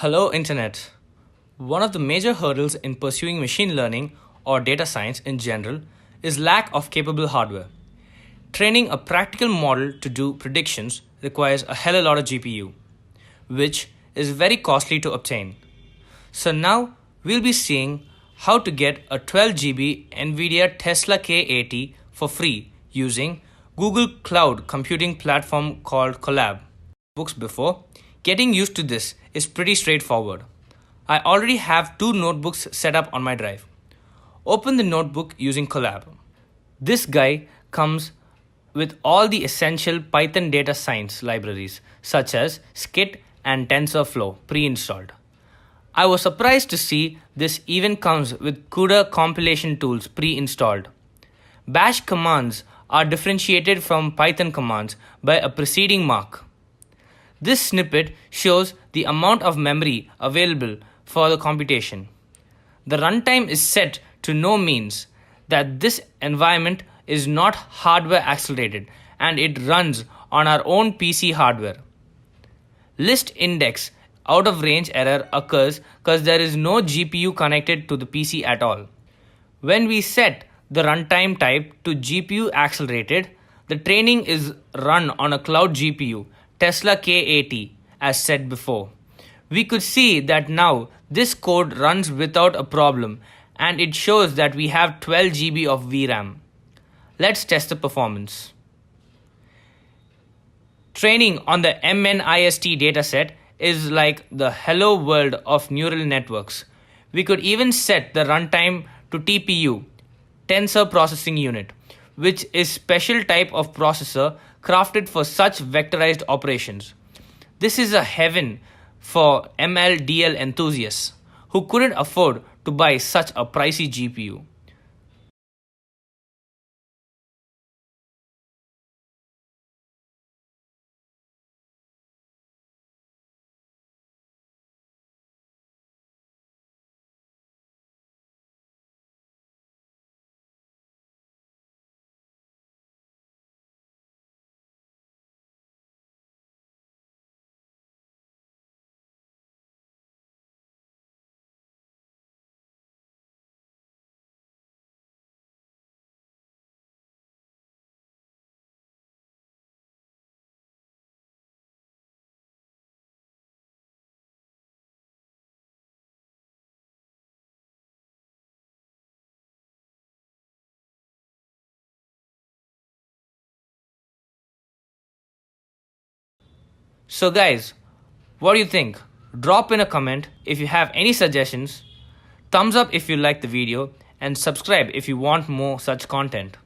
Hello, Internet. One of the major hurdles in pursuing machine learning or data science in general is lack of capable hardware. Training a practical model to do predictions requires a hell of a lot of GPU, which is very costly to obtain. So now we'll be seeing how to get a 12 GB nvidia Tesla K80 for free using Google Cloud computing platform called Colab. Books before, getting used to this is pretty straightforward. I already have two notebooks set up on my drive. Open the notebook using Colab. This guy comes with all the essential Python data science libraries such as Skit and TensorFlow pre-installed. I was surprised to see this even comes with CUDA compilation tools pre-installed. Bash commands are differentiated from Python commands by a preceding mark. This snippet shows the amount of memory available for the computation. The runtime is set to no means that this environment is not hardware accelerated and it runs on our own PC hardware. List index out of range error occurs because there is no GPU connected to the PC at all. When we set the runtime type to GPU accelerated, the training is run on a cloud GPU, Tesla K80, as said before. We could see that now this code runs without a problem and it shows that we have 12 GB of VRAM. Let's test the performance. Training on the MNIST dataset is like the hello world of neural networks. We could even set the runtime to TPU, Tensor Processing Unit, which is special type of processor crafted for such vectorized operations. This is a heaven for MLDL enthusiasts who couldn't afford to buy such a pricey GPU. So guys, what do you think? Drop in a comment if you have any suggestions, thumbs up if you like the video, and subscribe if you want more such content.